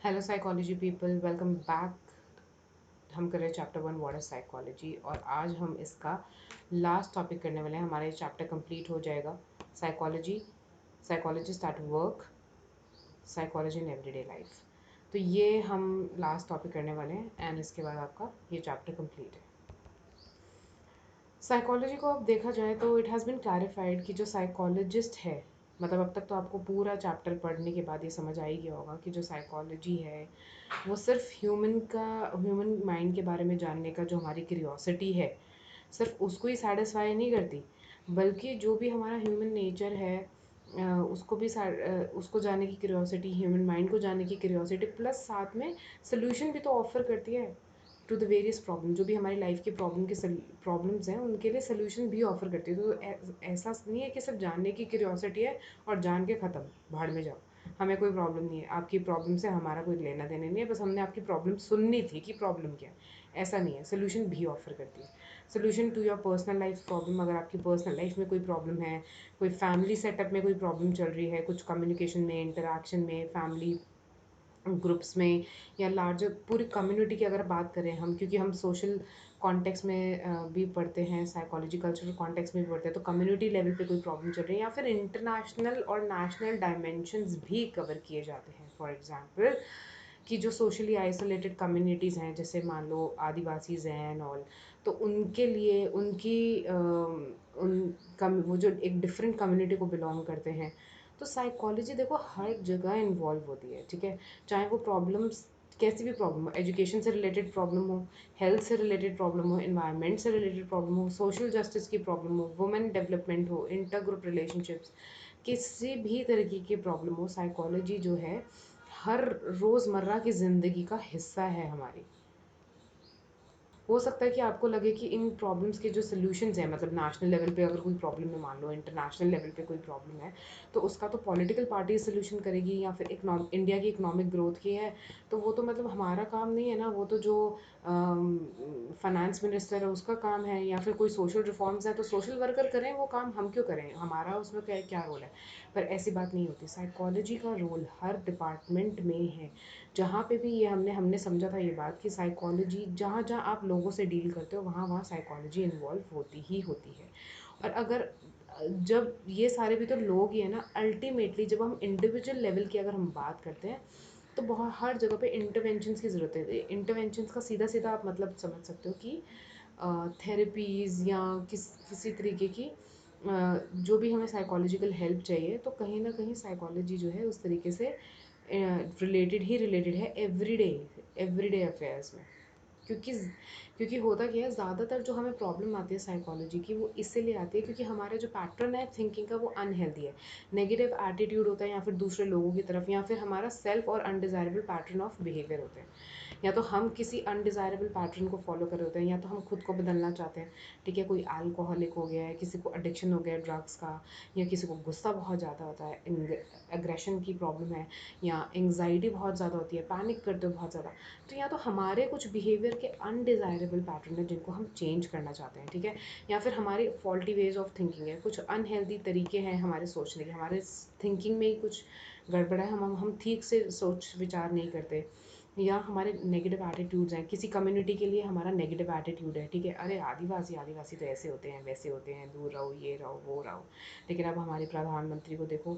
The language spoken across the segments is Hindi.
Hello psychology people, welcome back. हम कर रहे हैं चैप्टर 1 व्हाट इज साइकोलॉजी, और आज हम इसका लास्ट टॉपिक करने वाले हैं। हमारा ये चैप्टर कंप्लीट हो जाएगा। Psychology, psychologist at work, psychology in everyday life. तो ये हम लास्ट टॉपिक करने वाले हैं एंड इसके बाद आपका ये चैप्टर कंप्लीट है। साइकोलॉजी को अब देखा जाए तो इट हैज़ बिन क्लैरिफाइड कि जो साइकोलॉजिस्ट है, मतलब अब तक तो आपको पूरा चैप्टर पढ़ने के बाद ये समझ आ ही गया होगा कि जो साइकोलॉजी है वो सिर्फ ह्यूमन माइंड के बारे में जानने का जो हमारी क्यूरियोसिटी है, सिर्फ उसको ही सेटिस्फाई नहीं करती, बल्कि जो भी हमारा ह्यूमन नेचर है उसको जानने की क्यूरियोसिटी, ह्यूमन माइंड को जानने की क्यूरियोसिटी, प्लस साथ में सोल्यूशन भी तो ऑफर करती है टू द वेरियस प्रॉब्लम। जो भी हमारी लाइफ के प्रॉब्लम्स हैं उनके लिए सोल्यूशन भी ऑफर करती है। तो ऐसा नहीं है कि सिर्फ जानने की क्यूरियोसिटी है और जान के ख़त्म, भाड़ में जाओ, हमें कोई प्रॉब्लम नहीं है। आपकी प्रॉब्लम से हमारा कोई लेना देना नहीं है, बस हमने आपकी प्रॉब्लम सुननी थी कि प्रॉब्लम क्या है। ऐसा नहीं है, सोल्यूशन भी ऑफर करती है। Solution to your personal life problem, अगर आपकी पर्सनल लाइफ में कोई प्रॉब्लम है, कोई फैमिली सेटअप में कोई प्रॉब्लम चल रही है, कुछ कम्युनिकेशन में, इंटरेक्शन में, फैमिली ग्रुप्स में, या लार्जर पूरी कम्युनिटी की अगर बात करें हम, क्योंकि हम सोशल कॉन्टेक्स्ट में भी पढ़ते हैं, साइकोलॉजी कल्चरल कॉन्टेक्स्ट में भी पढ़ते हैं, तो कम्युनिटी लेवल पे कोई प्रॉब्लम चल रही है या फिर इंटरनेशनल और नेशनल डायमेंशंस भी कवर किए जाते हैं। फॉर एग्जांपल कि जो सोशली आइसोलेटेड कम्युनिटीज़ हैं, जैसे मान लो आदिवासीज़ हैं एंड ऑल, तो उनके लिए उनकी उन कम वो जो एक डिफरेंट कम्युनिटी को बिलोंग करते हैं, तो साइकोलॉजी देखो हर जगह इन्वॉल्व होती है। ठीक है, चाहे वो प्रॉब्लम्स कैसी भी प्रॉब्लम हो, एजुकेशन से रिलेटेड प्रॉब्लम हो, हेल्थ से रिलेटेड प्रॉब्लम हो, इन्वायरमेंट से रिलेटेड प्रॉब्लम हो, सोशल जस्टिस की प्रॉब्लम हो, वुमेन डेवलपमेंट हो, इंटर ग्रुप रिलेशनशिप्स, किसी भी तरीके की प्रॉब्लम हो, साइकोलॉजी जो है हर रोज़मर्रा की ज़िंदगी का हिस्सा है हमारी। हो सकता है कि आपको लगे कि इन प्रॉब्लम्स के जो सॉल्यूशंस हैं, मतलब नेशनल लेवल पे अगर कोई प्रॉब्लम है, मान लो इंटरनेशनल लेवल पे कोई प्रॉब्लम है, तो उसका तो पॉलिटिकल पार्टी सॉल्यूशन करेगी, या फिर इंडिया की इकोनॉमिक ग्रोथ की है तो वो तो मतलब हमारा काम नहीं है ना, वो तो जो फाइनेंस मिनिस्टर है उसका काम है, या फिर कोई सोशल रिफॉर्म्स है तो सोशल वर्कर करें वो काम, हम क्यों करें, हमारा उसमें क्या क्या रोल है। पर ऐसी बात नहीं होती, साइकोलॉजी का रोल हर डिपार्टमेंट में है। जहाँ पे भी ये हमने हमने समझा था ये बात कि साइकोलॉजी, जहाँ जहाँ आप लोगों से डील करते हो वहाँ वहाँ साइकोलॉजी इन्वॉल्व होती ही होती है। और अगर जब ये सारे भी तो लोग ही है ना, अल्टीमेटली जब हम इंडिविजुअल लेवल की अगर हम बात करते हैं तो बहुत हर जगह पे इंटरवेंशंस की ज़रूरत है। इंटरवेंशंस का सीधा सीधा आप मतलब समझ सकते हो कि थेरेपीज़ या किसी तरीके की जो भी हमें साइकोलॉजिकल हेल्प चाहिए, तो कहीं ना कहीं साइकोलॉजी जो है उस तरीके से रिलेटेड है एवरीडे अफेयर्स में। क्योंकि क्योंकि होता क्या है, ज़्यादातर जो हमें प्रॉब्लम आती है साइकोलॉजी की वो इसीलिए आती है क्योंकि हमारा जो पैटर्न है थिंकिंग का वो अनहेल्दी है, नेगेटिव एटीट्यूड होता है, या फिर दूसरे लोगों की तरफ, या फिर हमारा सेल्फ और अनडिज़ायरेबल पैटर्न ऑफ बिहेवियर होते हैं। या तो हम किसी अनडिज़ायरेबल पैटर्न को फॉलो कर रहे होते हैं, या तो हम खुद को बदलना चाहते हैं। ठीक है, कोई अल्कोहलिक हो गया है, किसी को एडिक्शन हो गया है ड्रग्स का, या किसी को गुस्सा बहुत ज़्यादा होता है, एग्रेशन की प्रॉब्लम है, या एंग्जाइटी बहुत ज़्यादा होती है, पैनिक करते हो बहुत ज़्यादा। तो या तो हमारे कुछ बिहेवियर के अनडिज़ायरेबल पैटर्न है जिनको हम चेंज करना चाहते हैं। ठीक है, या फिर हमारी फॉल्टी वेज ऑफ थिंकिंग है, कुछ अनहेल्दी तरीके हैं हमारे सोचने के, हमारे थिंकिंग में ही कुछ गड़बड़ है, हम ठीक से सोच विचार नहीं करते, या हमारे नेगेटिव एटीट्यूड्स हैं, किसी कम्युनिटी के लिए हमारा नेगेटिव एटीट्यूड है। ठीक है, अरे आदिवासी आदिवासी तो ऐसे होते हैं, वैसे होते हैं, दूर रहो, ये रहो, वो रहो। लेकिन अब हमारे प्रधानमंत्री को देखो,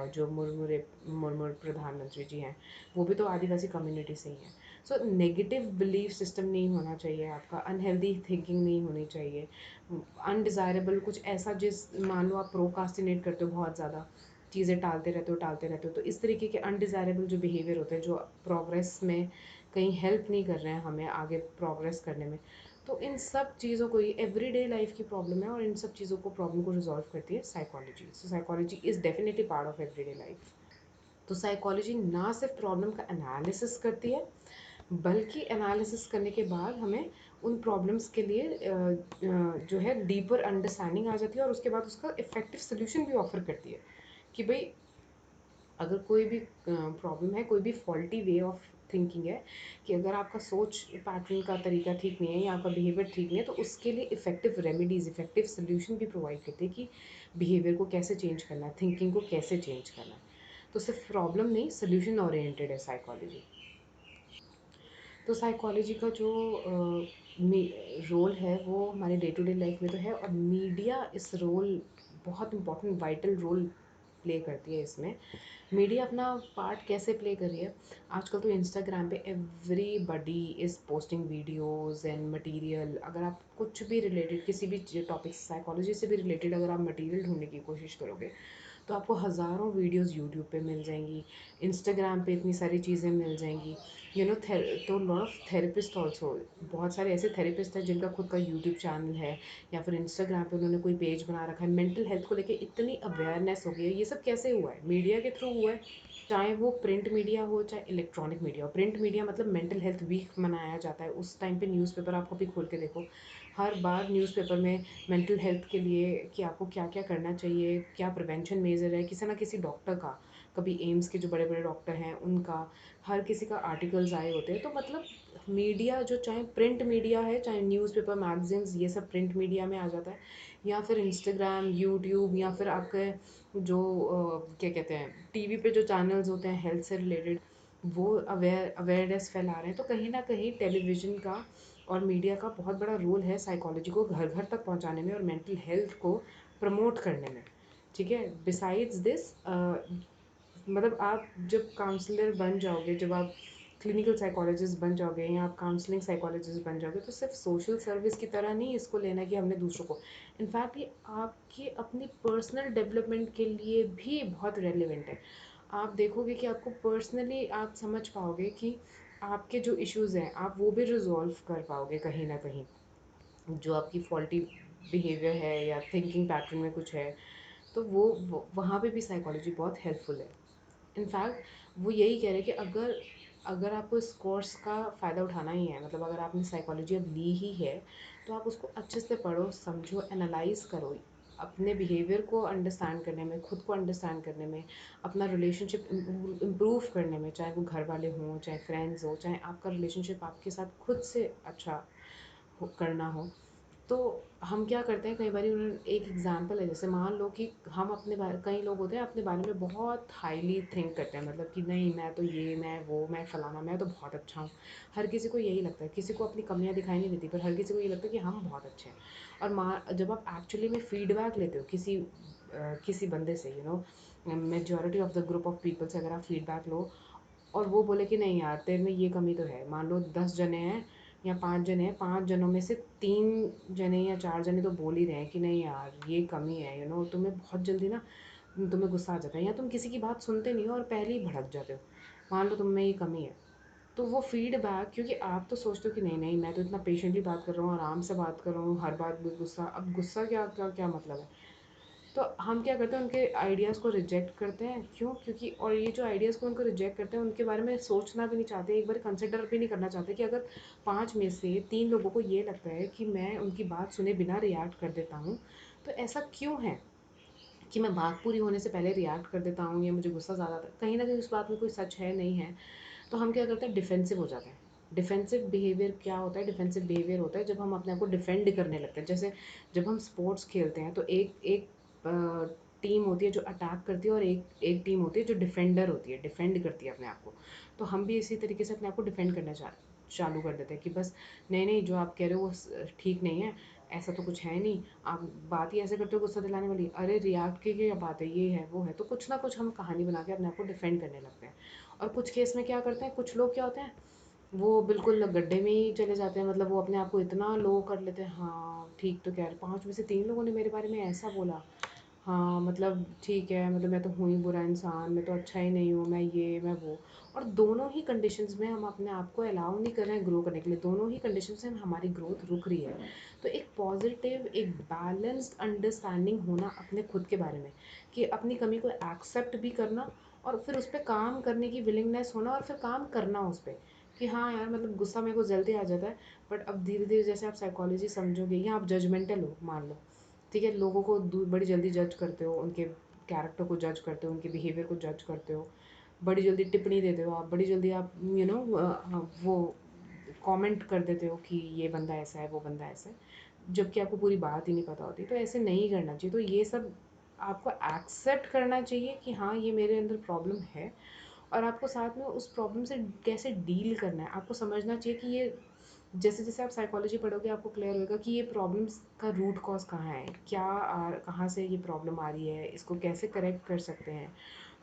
जो मुर्मू प्रधानमंत्री जी हैं, वो भी तो आदिवासी कम्युनिटी से ही हैं। सो नेगेटिव बिलीफ सिस्टम नहीं होना चाहिए आपका, अनहेल्दी थिंकिंग नहीं होनी चाहिए, अनडिज़ायरेबल कुछ ऐसा, जिस मान लो आप प्रोकास्टिनेट करते हो बहुत ज़्यादा, चीज़ें टालते रहते हो, तो इस तरीके के अनडिज़ायरेबल जो बिहेवियर होते हैं जो प्रोग्रेस में कहीं हेल्प नहीं कर रहे हैं हमें आगे प्रोग्रेस करने में, तो इन सब चीज़ों को, ये एवरीडे लाइफ की प्रॉब्लम है और इन सब चीज़ों को प्रॉब्लम को रिजॉल्व करती है psychology. So psychology is definitely part of everyday life. तो साइकोलॉजी ना सिर्फ प्रॉब्लम का एनालिसिस करती है, बल्कि एनालिसिस करने के बाद हमें उन प्रॉब्लम्स के लिए जो है डीपर अंडरस्टैंडिंग आ जाती है, और उसके बाद उसका इफ़ेक्टिव सोल्यूशन भी ऑफर करती है कि भाई अगर कोई भी प्रॉब्लम है, कोई भी फॉल्टी वे ऑफ थिंकिंग है, कि अगर आपका सोच पैटर्न का तरीका ठीक नहीं है या आपका बिहेवियर ठीक नहीं है, तो उसके लिए इफ़ेक्टिव रेमेडीज़, इफ़ेक्टिव सोल्यूशन भी प्रोवाइड करते हैं कि बिहेवियर को कैसे चेंज करना है, थिंकिंग को कैसे चेंज करना है। तो सिर्फ प्रॉब्लम नहीं, सोल्यूशन ओरिएंटेड है साइकोलॉजी। तो साइकोलॉजी का जो रोल है वो हमारे डे टू डे लाइफ में तो है, और मीडिया इस रोल बहुत इंपॉर्टेंट वाइटल रोल प्ले करती है इसमें। मीडिया अपना पार्ट कैसे प्ले कर रही है, आजकल तो इंस्टाग्राम पे everybody is posting videos and material. अगर आप कुछ भी रिलेटेड किसी भी टॉपिक साइकोलॉजी से भी रिलेटेड अगर आप मटेरियल ढूंढने की कोशिश करोगे तो आपको हज़ारों वीडियोस यूट्यूब पे मिल जाएंगी, इंस्टाग्राम पे इतनी सारी चीज़ें मिल जाएंगी। तो लॉट ऑफ थेरेपिस्ट ऑल्सो, बहुत सारे ऐसे थेरेपिस्ट हैं जिनका खुद का यूट्यूब चैनल है या फिर इंस्टाग्राम पे उन्होंने कोई पेज बना रखा है। मेंटल हेल्थ को लेके इतनी अवेयरनेस हो गई है। ये सब कैसे हुआ है? मीडिया के थ्रू हुआ है। चाहे वो प्रिंट मीडिया हो चाहे इलेक्ट्रॉनिक मीडिया हो। प्रिंट मीडिया मतलब मेंटल हेल्थ वीक मनाया जाता है, उस टाइम पे न्यूज़पेपर आप कभी खोल के देखो, हर बार न्यूज़पेपर में मेंटल हेल्थ के लिए कि आपको क्या क्या करना चाहिए, क्या प्रिवेंशन मेजर है, किसी ना किसी डॉक्टर का, कभी एम्स के जो बड़े बड़े डॉक्टर हैं उनका, हर किसी का आर्टिकल्स आए होते हैं। तो मतलब मीडिया जो, चाहे प्रिंट मीडिया है चाहे न्यूज़पेपर मैगजीन्स, ये सब प्रिंट मीडिया में आ जाता है, या फिर इंस्टाग्राम, यूट्यूब, या फिर आपके जो क्या कहते हैं टीवी पे जो चैनल्स होते हैं हेल्थ से रिलेटेड, वो अवेयरनेस फैला रहे हैं। तो कहीं ना कहीं टेलीविज़न का और मीडिया का बहुत बड़ा रोल है साइकोलॉजी को घर घर तक पहुंचाने में और मेंटल हेल्थ को प्रमोट करने में। ठीक है, बिसाइड्स दिस मतलब आप जब काउंसलर बन जाओगे, जब आप क्लिनिकल साइकोलॉजिस्ट बन जाओगे या आप काउंसलिंग साइकोलॉजिस्ट बन जाओगे, तो सिर्फ सोशल सर्विस की तरह नहीं इसको लेना कि हमने दूसरों को, इनफैक्ट ये आपके अपनी पर्सनल डेवलपमेंट के लिए भी बहुत रेलिवेंट है। आप देखोगे कि आपको पर्सनली आप समझ पाओगे कि आपके जो इश्यूज़ हैं आप वो भी रिजॉल्व कर पाओगे कहीं ना कहीं। जो आपकी फॉल्टी बिहेवियर है या थिंकिंग पैटर्न में कुछ है, तो वो वहाँ पे भी साइकोलॉजी बहुत हेल्पफुल है। इनफैक्ट वो यही कह रहे हैं कि अगर अगर आपको इस कोर्स का फ़ायदा उठाना ही है, मतलब अगर आपने साइकोलॉजी अब ली ही है, तो आप उसको अच्छे से पढ़ो, समझो, एनालाइज करो, अपने बिहेवियर को अंडरस्टैंड करने में, खुद को अंडरस्टैंड करने में, अपना रिलेशनशिप इम्प्रूव करने में, चाहे वो घर वाले हों चाहे फ्रेंड्स हो, चाहे आपका रिलेशनशिप आपके साथ खुद से अच्छा करना हो। तो हम क्या करते हैं, कई बार एक एग्जांपल है, जैसे मान लो कि हम अपने बारे, कई लोग होते हैं अपने बारे में बहुत हाईली थिंक करते हैं, मतलब कि नहीं मैं तो ये, मैं वो, मैं फलाना, मैं तो बहुत अच्छा हूँ। हर किसी को यही लगता है, किसी को अपनी कमियां दिखाई नहीं देती, पर हर किसी को ये लगता है कि हम बहुत अच्छे हैं। और जब आप एक्चुअली में फीडबैक लेते हो किसी बंदे से, majority of the group of people से अगर आप फीडबैक लो और वो बोले कि नहीं यार तेरे में ये कमी तो है, मान लो 10 जने हैं या 5 जने हैं, 5 जनों में से 3 जने या 4 जने तो बोल ही रहे हैं कि नहीं यार ये कमी है, तुम्हें बहुत जल्दी ना, तुम्हें गुस्सा आ जाता है या तुम किसी की बात सुनते नहीं हो और पहले ही भड़क जाते हो, मान लो तुम में ये कमी है। तो वो फीडबैक, क्योंकि आप तो सोचते हो कि नहीं नहीं मैं तो इतना पेशेंटली बात कर रहा हूँ, आराम से बात कर रहा हूँ, हर बात में गुस्सा, अब गुस्सा क्या क्या क्या मतलब है। तो हम क्या करते हैं, उनके आइडियाज़ को रिजेक्ट करते हैं। क्यों? क्योंकि और ये जो आइडियाज़ को उनको रिजेक्ट करते हैं उनके बारे में सोचना भी नहीं चाहते, एक बार कंसिडर भी नहीं करना चाहते कि अगर 5 में से 3 लोगों को ये लगता है कि मैं उनकी बात सुने बिना रिएक्ट कर देता हूँ, तो ऐसा क्यों है कि मैं बात पूरी होने से पहले रिएक्ट कर देता हूँ या मुझे गुस्सा ज़्यादा आता है, कहीं ना कहीं उस बात में कोई सच है नहीं है। तो हम क्या करते हैं, डिफेंसिव हो जाते हैं। डिफेंसिव बिहेवियर क्या होता है? डिफेंसिव बिहेवियर होता है जब हम अपने आप को डिफेंड करने लगते हैं। जैसे जब हम स्पोर्ट्स खेलते हैं तो एक एक टीम होती है जो अटैक करती है और एक एक टीम होती है जो डिफेंडर होती है, डिफेंड करती है अपने आप को। तो हम भी इसी तरीके से अपने आप को डिफेंड करना चालू कर देते हैं कि बस नहीं नहीं जो आप कह रहे हो वो ठीक नहीं है, ऐसा तो कुछ है नहीं, आप बात ही ऐसे करते हो गुस्सा दिलाने वाली, अरे रिएक्ट की क्या बात है, ये है वो है। तो कुछ ना कुछ हम कहानी बना के अपने आप को डिफेंड करने लगते हैं। और कुछ केस में क्या करते हैं, कुछ लोग क्या होते हैं, वो बिल्कुल गड्ढे में ही चले जाते हैं, मतलब वो अपने आप को इतना लो कर लेते हैं, हाँ ठीक तो कह रहे, 5 में से 3 लोगों ने मेरे बारे में ऐसा बोला, हाँ मतलब ठीक है, मतलब मैं तो हूँ ही बुरा इंसान, मैं तो अच्छा ही नहीं हूँ, मैं ये मैं वो। और दोनों ही कंडीशंस में हम अपने आप को अलाउ नहीं कर रहे हैं ग्रो करने के लिए, दोनों ही कंडीशंस में हमारी ग्रोथ रुक रही है। तो एक पॉजिटिव, एक बैलेंस्ड अंडरस्टैंडिंग होना अपने खुद के बारे में, कि अपनी कमी को एक्सेप्ट भी करना और फिर उस पर काम करने की विलिंगनेस होना और फिर काम करना उस पर, कि हाँ यार मतलब गुस्सा मेरे को जल्दी आ जाता है, बट अब धीरे धीरे जैसे आप साइकोलॉजी समझोगे या आप जजमेंटल हो मान लो, ठीक है, लोगों को बड़ी जल्दी जज करते हो, उनके कैरेक्टर को जज करते हो, उनके बिहेवियर को जज करते हो, बड़ी जल्दी टिप्पणी देते हो आप, बड़ी जल्दी आप वो कमेंट कर देते हो कि ये बंदा ऐसा है वो बंदा ऐसा है, जबकि आपको पूरी बात ही नहीं पता होती। तो ऐसे नहीं करना चाहिए। तो ये सब आपको एक्सेप्ट करना चाहिए कि हाँ ये मेरे अंदर प्रॉब्लम है, और आपको साथ में उस प्रॉब्लम से कैसे डील करना है। आपको समझना चाहिए कि ये, जैसे जैसे आप साइकोलॉजी पढ़ोगे आपको क्लियर होगा कि ये प्रॉब्लम्स का रूट कॉज कहाँ है, कहाँ से ये प्रॉब्लम आ रही है, इसको कैसे करेक्ट कर सकते हैं।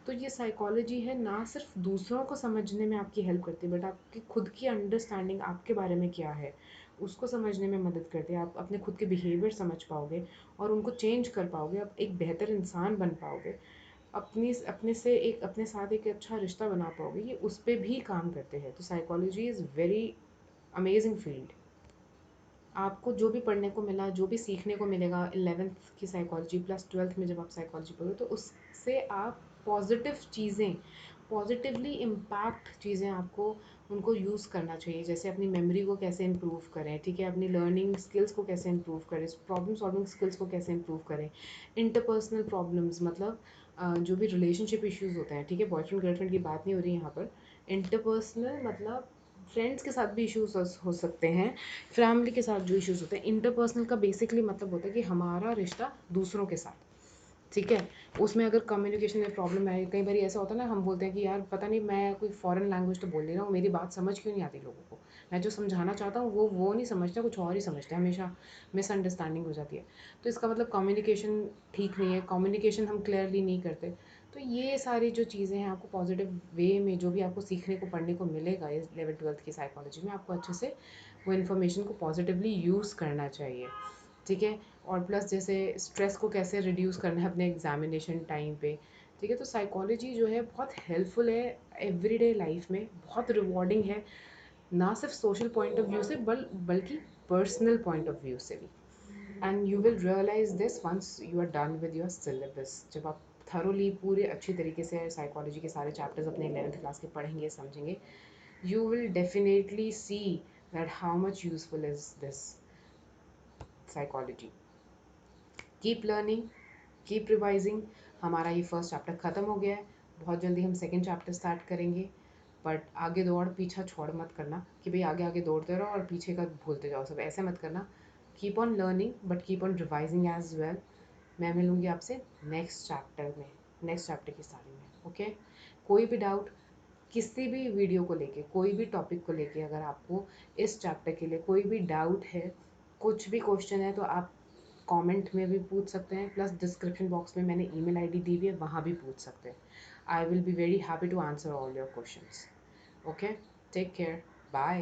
तो ये साइकोलॉजी है ना सिर्फ दूसरों को समझने में आपकी हेल्प करती है, बट आपकी खुद की अंडरस्टैंडिंग आपके बारे में क्या है उसको समझने में मदद करती है। आप अपने खुद के बिहेवियर समझ पाओगे और उनको चेंज कर पाओगे, आप एक बेहतर इंसान बन पाओगे, अपने साथ एक अच्छा रिश्ता बना पाओगे। ये उस पर भी काम करते हैं। तो psychology is very amazing field. आपको जो भी पढ़ने को मिला, जो भी सीखने को मिलेगा 11th की साइकोलॉजी प्लस 12th में जब आप साइकोलॉजी पढ़ो, तो उससे आप पॉजिटिव चीज़ें, पॉजिटिवली इम्पैक्ट चीज़ें आपको उनको यूज़ करना चाहिए। जैसे अपनी मेमोरी को कैसे इम्प्रूव करें, ठीक है, अपनी लर्निंग स्किल्स को कैसे इम्प्रूव करें, प्रॉब्लम सॉल्विंग स्किल्स को कैसे इम्प्रूव करें, इंटरपर्सनल प्रॉब्लम्स मतलब जो भी रिलेशनशिप इश्यूज़ होते हैं, ठीक है, बॉयफ्रेंड गर्लफ्रेंड की बात नहीं हो रही यहाँ पर, इंटरपर्सनल मतलब फ्रेंड्स के साथ भी इश्यूज हो सकते हैं, फैमिली के साथ जो इश्यूज होते हैं। इंटरपर्सनल का बेसिकली मतलब होता है कि हमारा रिश्ता दूसरों के साथ, ठीक है, उसमें अगर कम्युनिकेशन में प्रॉब्लम है, कई बार ऐसा होता है ना, हम बोलते हैं कि यार पता नहीं मैं कोई फॉरेन लैंग्वेज तो बोल नहीं रहा हूँ, मेरी बात समझ क्यों नहीं आती लोगों को, मैं जो समझाना चाहता हूँ वो नहीं समझते, कुछ और ही समझते हैं, हमेशा मिसअंडरस्टैंडिंग हो जाती है। तो इसका मतलब कम्युनिकेशन ठीक नहीं है, कम्युनिकेशन हम क्लियरली नहीं करते। तो ये सारी जो चीज़ें हैं आपको पॉजिटिव वे में जो भी आपको सीखने को पढ़ने को मिलेगा इस 11th-12th की साइकोलॉजी में, आपको अच्छे से वो इन्फॉर्मेशन को पॉजिटिवली यूज़ करना चाहिए, ठीक है। और प्लस जैसे स्ट्रेस को कैसे रिड्यूस करना है अपने एग्जामिनेशन टाइम पे, ठीक है। तो साइकोलॉजी जो है बहुत हेल्पफुल है एवरीडे लाइफ में, बहुत रिवॉर्डिंग है, ना सिर्फ सोशल पॉइंट ऑफ व्यू से बल्कि पर्सनल पॉइंट ऑफ व्यू से भी। And you will realize this once you are done with your syllabus. जब आप थरोली पूरे अच्छी तरीके से साइकोलॉजी के सारे चैप्टर्स अपने 11th क्लास के पढ़ेंगे समझेंगे, you will definitely see that how much useful is this psychology. Keep learning, keep revising. हमारा ये फर्स्ट चैप्टर ख़त्म हो गया है, बहुत जल्दी हम सेकेंड चैप्टर स्टार्ट करेंगे। बट आगे दौड़ पीछा छोड़ मत करना कि भाई आगे आगे दौड़ते रहो और पीछे का भूलते जाओ, सब ऐसे मत करना। Keep on learning but keep on revising as well. मैं मिलूँगी आपसे नेक्स्ट चैप्टर में, नेक्स्ट चैप्टर की स्टार्टिंग में, ओके। कोई भी डाउट किसी भी वीडियो को लेके, कोई भी टॉपिक को लेके, अगर आपको इस चैप्टर के लिए कोई भी डाउट है, कुछ भी क्वेश्चन है, तो आप कमेंट में भी पूछ सकते हैं, प्लस डिस्क्रिप्शन बॉक्स में मैंने ईमेल आईडी दी हुई है, वहाँ भी पूछ सकते हैं। I will be very happy to answer all your questions, okay. Take care, bye.